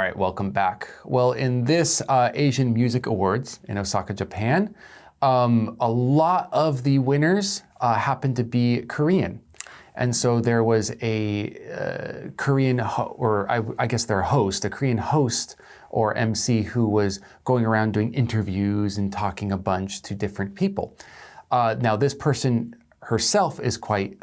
right, welcome back. Well, in this Asian Music Awards in Osaka, Japan, a lot of the winners happened to be Korean. And so there was a Korean, I guess their host, a Korean host or MC who was going around doing interviews and talking a bunch to different people. Now, this person herself is quite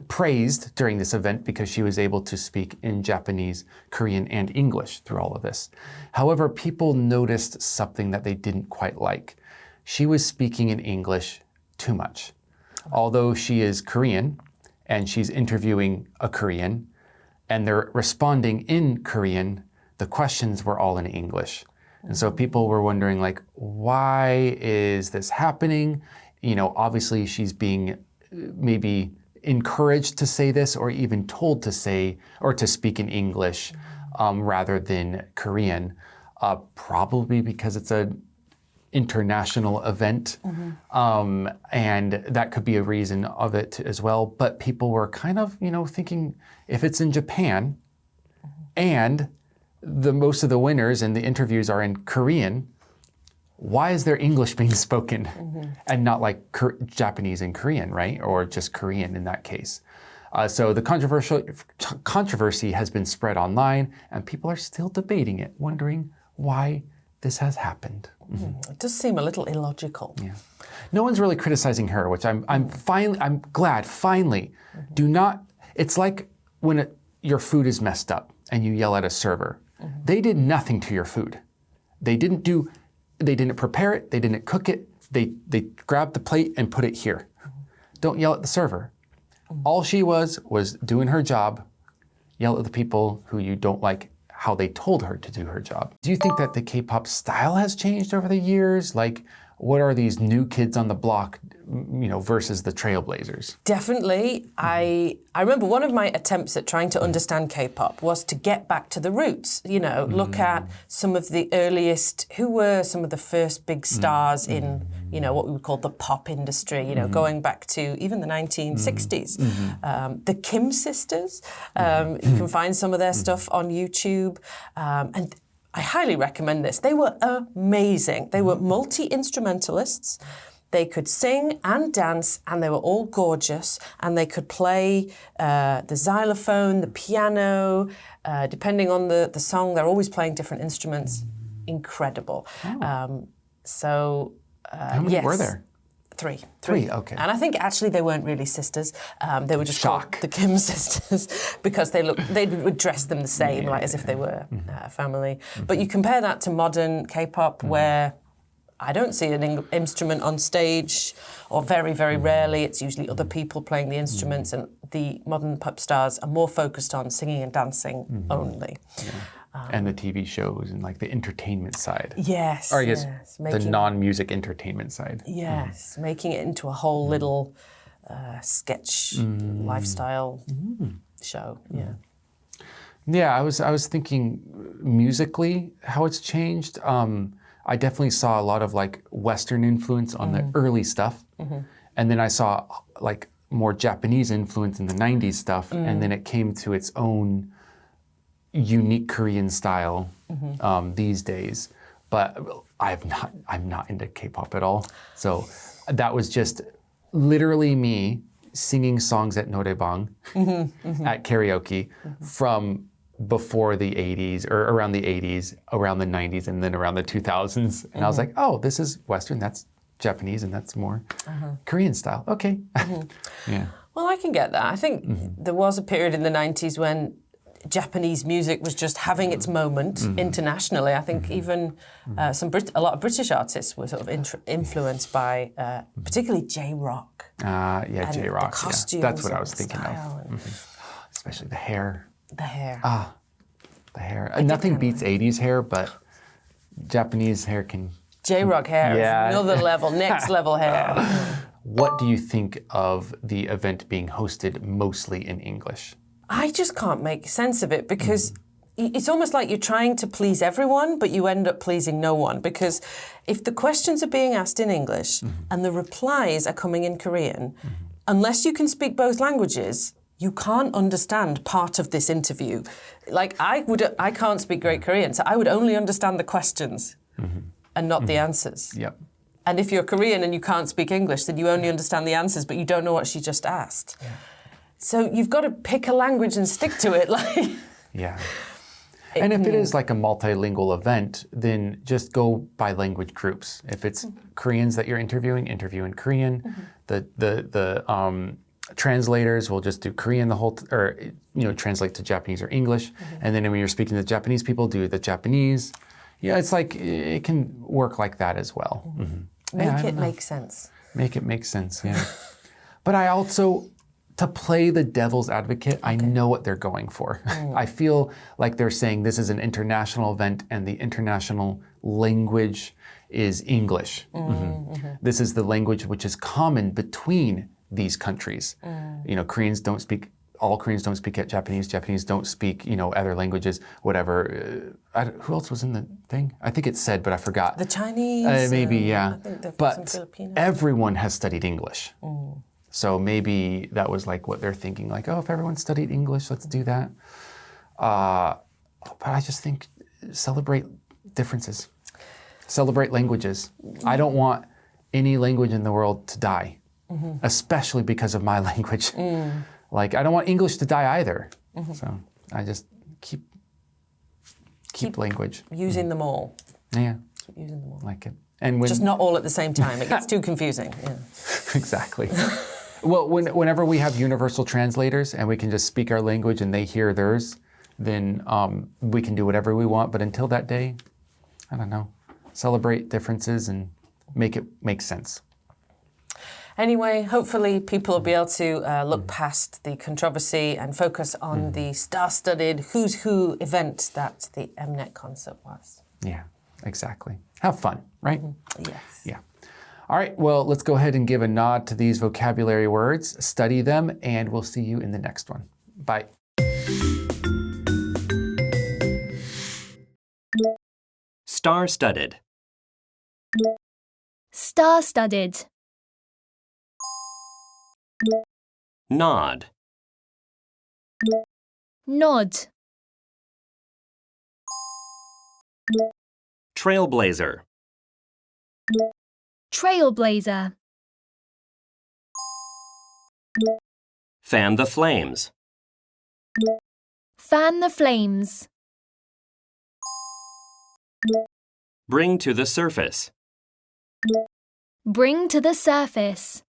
praised during this event because she was able to speak in Japanese, Korean, and English through all of this. However, people noticed something that they didn't quite like. She was speaking in English too much. Although she is Korean and she's interviewing a Korean and they're responding in Korean, the questions were all in English. And so people were wondering, like, why is this happening? You know, obviously she's being maybe encouraged to say this or even told to say or to speak in English rather than Korean, probably because it's an international event. And that could be a reason of it as well. But people were kind of, you know, thinking if it's in Japan and most of the winners and the interviews are in Korean, why is there English being spoken and not like Japanese and Korean, right? Or just Korean in that case. So the controversy has been spread online and people are still debating it, wondering why this has happened. It does seem a little illogical. Yeah. No one's really criticizing her, which I'm glad, finally. Do not, it's like when your food is messed up and you yell at a server. They did nothing to your food. They didn't prepare it, they didn't cook it, they grabbed the plate and put it here. Don't yell at the server. All she was doing her job, yell at the people who you don't like how they told her to do her job. Do you think that the K-pop style has changed over the years? Like, what are these new kids on the block, you know, versus the trailblazers? Definitely. I remember one of my attempts at trying to understand K-pop was to get back to the roots, you know, look at some of the earliest, who were some of the first big stars in, you know, what we would call the pop industry, you know, going back to even the 1960s. The Kim sisters, you can find some of their stuff on YouTube. And I highly recommend this. They were amazing. They were multi-instrumentalists. They could sing and dance, and they were all gorgeous, and they could play the xylophone, the piano, depending on the song. They're always playing different instruments. Incredible. Oh. How many were there? Three, okay. And I think actually they weren't really sisters. They were just called the Kim sisters because they would dress them the same, like as if they were a family. But you compare that to modern K-pop where I don't see an instrument on stage, or very, very rarely. It's usually other people playing the instruments, and the modern pop stars are more focused on singing and dancing only. Yeah. And the TV shows and like the entertainment side. Yes. Or I guess the non-music entertainment side. Yes, making it into a whole little sketch lifestyle show. Yeah. Yeah, I was thinking musically how it's changed. I definitely saw a lot of like Western influence on the early stuff. And then I saw like more Japanese influence in the 90s stuff. And then it came to its own unique Korean style these days. But I'm not into K-pop at all. So that was just literally me singing songs at noraebang at karaoke from before the 80s or around the 80s, around the 90s, and then around the 2000s. And I was like, oh, this is Western, that's Japanese, and that's more Korean style. Okay. Yeah. Well, I can get that. I think there was a period in the 90s when Japanese music was just having its moment internationally. I think even a lot of British artists were sort of influenced by particularly J-rock. Yeah, J-rock. The costumes. That's what I was thinking of. Especially the hair. The hair. The hair. Nothing beats 80s hair, but Japanese hair can... J-rock hair is another level, next level hair. What do you think of the event being hosted mostly in English? I just can't make sense of it because it's almost like you're trying to please everyone, but you end up pleasing no one. Because if the questions are being asked in English and the replies are coming in Korean, unless you can speak both languages, you can't understand part of this interview. Like I can't speak great Korean, so I would only understand the questions and not the answers. Yep. And if you're Korean and you can't speak English, then you only understand the answers, but you don't know what she just asked. Yeah. So you've got to pick a language and stick to it. Like, yeah. And if it is like a multilingual event, then just go by language groups. If it's Koreans that you're interview in Korean. The translators will just do Korean translate to Japanese or English. And then when you're speaking to Japanese people, do the Japanese. Yeah, it's like it can work like that as well. Make it make sense. Make it make sense, yeah. But I also, to play the devil's advocate, I know what they're going for. I feel like they're saying this is an international event and the international language is English. This is the language which is common between these countries. All Koreans don't speak Japanese. Japanese don't speak, other languages, whatever. Who else was in the thing? I think it said, but I forgot. The Chinese? Maybe, yeah. I think some but Filipinos. everyone has studied English. So maybe that was like what they're thinking, like, oh, if everyone studied English, let's do that. But I just think celebrate differences. Celebrate languages. I don't want any language in the world to die, especially because of my language. Like, I don't want English to die either. So I just keep language. Using them all. Yeah. Keep using them all. Like it. And when, just not all at the same time. It gets too confusing. Yeah. Exactly. Well, whenever we have universal translators and we can just speak our language and they hear theirs, then we can do whatever we want. But until that day, I don't know. Celebrate differences and make it make sense. Anyway, hopefully people will be able to look past the controversy and focus on the star-studded Who's Who event that the MNET concert was. Yeah, exactly. Have fun, right? Yes. Yeah. All right, well, let's go ahead and give a nod to these vocabulary words, study them, and we'll see you in the next one. Bye. Star-studded. Star-studded. Nod. Nod. Trailblazer. Trailblazer. Fan the flames. Fan the flames. Bring to the surface. Bring to the surface.